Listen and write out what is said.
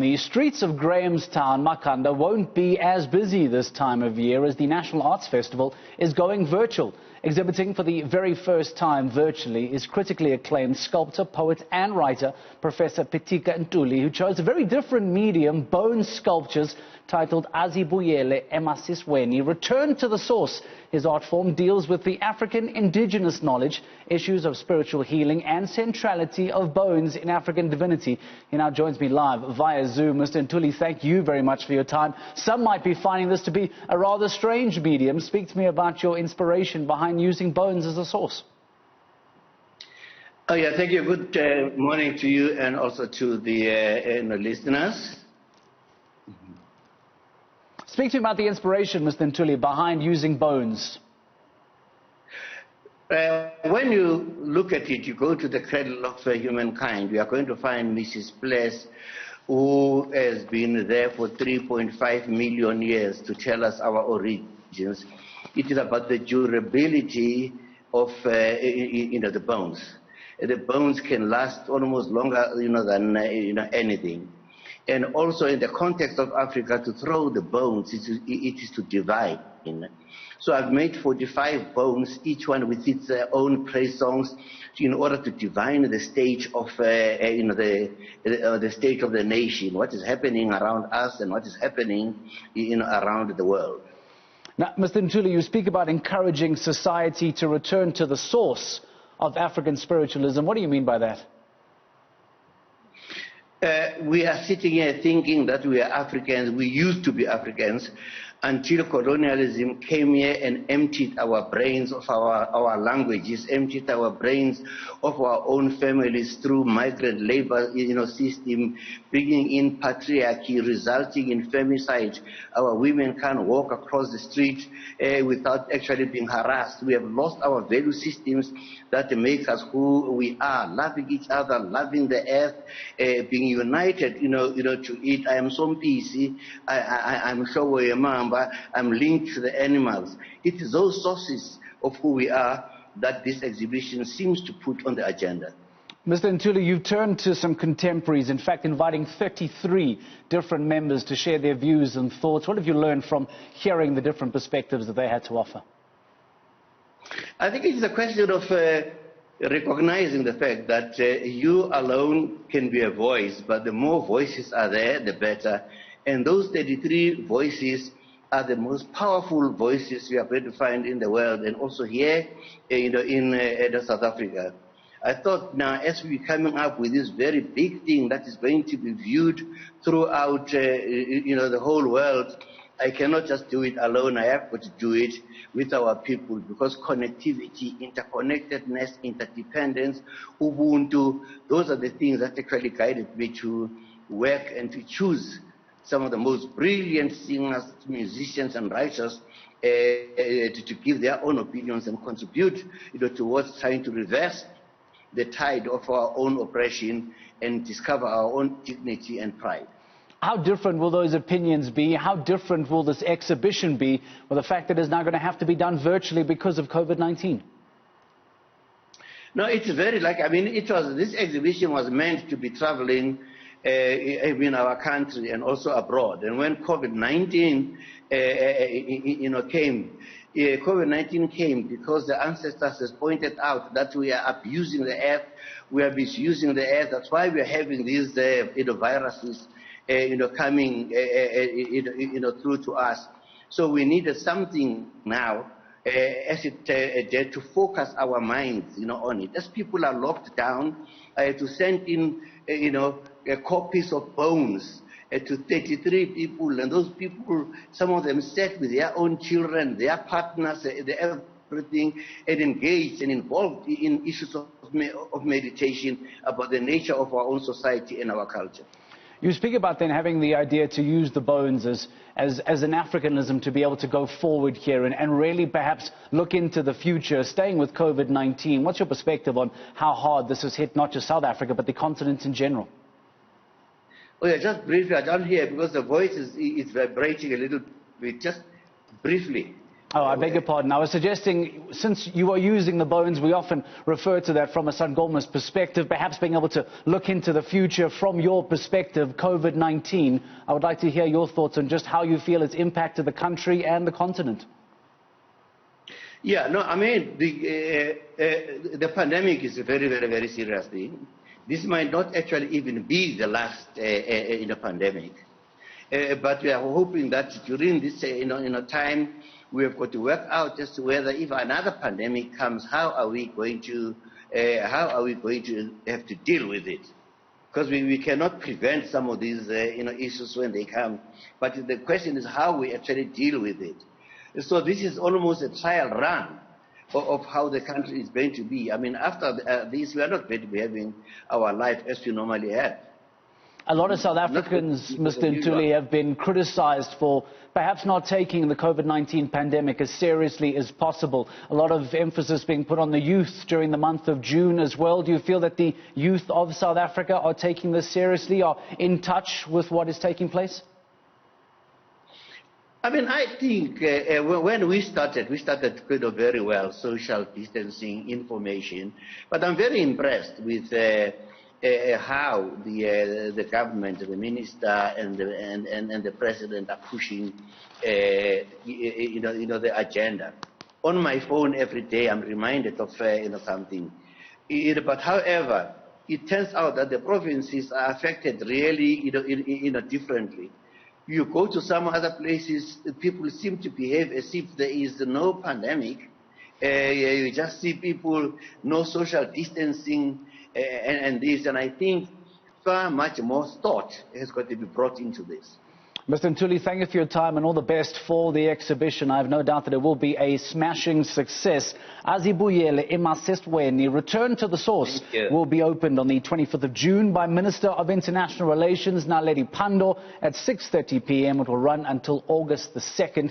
the streets of Grahamstown, Makhanda, won't be as busy this time of year as the National Arts Festival is going virtual. Exhibiting for the very first time virtually is critically acclaimed sculptor, poet and writer Professor Pitika Ntuli, who chose a very different medium, bone sculptures, titled Azibuyele Emasisweni, Return to the Source. His art form deals with the African indigenous knowledge, issues of spiritual healing and centrality of bones in African divinity. He now joins me live via Zoom. Mr. Ntuli, thank you very much for your time. Some might be finding this to be a rather strange medium. Speak to me about your inspiration behind using bones as a source. Oh yeah, thank you. Good morning to you and also to the listeners. Speak to me about the inspiration, Mr. Ntuli, behind using bones. When you look at it, you go to the cradle of humankind, we are going to find Mrs. Place, who has been there for 3.5 million years to tell us our origins. It is about the durability of the bones. The bones can last almost longer than anything. And also in the context of Africa, to throw the bones, it is to divide. So I've made 45 bones, each one with its own praise songs, in order to divine the state of the state of the nation, what is happening around us and what is happening around the world. Now, Mr. Ntuli, you speak about encouraging society to return to the source of African spiritualism. What do you mean by that? We are sitting here thinking that we are Africans, we used to be Africans, until colonialism came here and emptied our brains of our languages, emptied our brains of our own families through migrant labor system, bringing in patriarchy, resulting in femicide. Our women can't walk across the street without actually being harassed. We have lost our value systems that make us who we are, loving each other, loving the earth, being united, to it. I am Sompisi, I'm Showo Mamba, I'm linked to the animals. It is those sources of who we are that this exhibition seems to put on the agenda. Mr. Ntuli, you've turned to some contemporaries, in fact inviting 33 different members to share their views and thoughts. What have you learned from hearing the different perspectives that they had to offer? I think it's a question of recognizing the fact that you alone can be a voice, but the more voices are there, the better. And those 33 voices are the most powerful voices we are going to find in the world, and also here in South Africa. I thought now, as we're coming up with this very big thing that is going to be viewed throughout the whole world, I cannot just do it alone. I have got to do it with our people, because connectivity, interconnectedness, interdependence, Ubuntu, those are the things that actually guided me to work and to choose some of the most brilliant singers, musicians and writers to give their own opinions and contribute towards trying to reverse the tide of our own oppression and discover our own dignity and pride. How different will those opinions be? How different will this exhibition be with the fact that it's now going to have to be done virtually because of COVID-19? No, it's very this exhibition was meant to be traveling in our country and also abroad. And when COVID-19 came, COVID-19 came because the ancestors has pointed out that we are abusing the earth, we are misusing the earth. That's why we are having these viruses coming through to us. So we needed something now to focus our minds on it. As people are locked down, to send in copies of bones to 33 people, and those people, some of them sat with their own children, their partners, everything, and engaged and involved in issues of meditation about the nature of our own society and our culture. You speak about then having the idea to use the bones as an Africanism to be able to go forward here and really perhaps look into the future, staying with COVID-19. What's your perspective on how hard this has hit not just South Africa, but the continent in general? Oh yeah, just briefly, I don't hear because the voice is vibrating a little bit. Just briefly, Oh, I beg your pardon. I was suggesting, since you are using the bones, we often refer to that from a Sangoma's perspective, perhaps being able to look into the future from your perspective, COVID-19. I would like to hear your thoughts on just how you feel it's impacted the country and the continent. Yeah, no, I mean, the pandemic is a very, very, very serious thing. This might not actually even be the last pandemic. But we are hoping that during this time, we have got to work out as to whether if another pandemic comes, how are we going to have to deal with it? Because we cannot prevent some of these issues when they come. But the question is how we actually deal with it. So this is almost a trial run of how the country is going to be. I mean, after this, we are not going to be having our life as we normally have. A lot of South Africans, Mr. Ntuli, have been criticized for perhaps not taking the COVID-19 pandemic as seriously as possible. A lot of emphasis being put on the youth during the month of June as well. Do you feel that the youth of South Africa are taking this seriously, are in touch with what is taking place? I mean, I think when we started kind of very well, social distancing, information. But I'm very impressed with how the government, the minister, and the president are pushing, the agenda. On my phone every day, I'm reminded of something. But however, it turns out that the provinces are affected really, differently. You go to some other places, people seem to behave as if there is no pandemic. You just see people, no social distancing, and this. And I think far much more thought has got to be brought into this. Mr. Ntuli, thank you for your time and all the best for the exhibition. I have no doubt that it will be a smashing success. Azibuyele Emasisweni, Return to the Source, will be opened on the 25th of June by Minister of International Relations, Naledi Pandor, at 6:30 p.m. It will run until August the 2nd.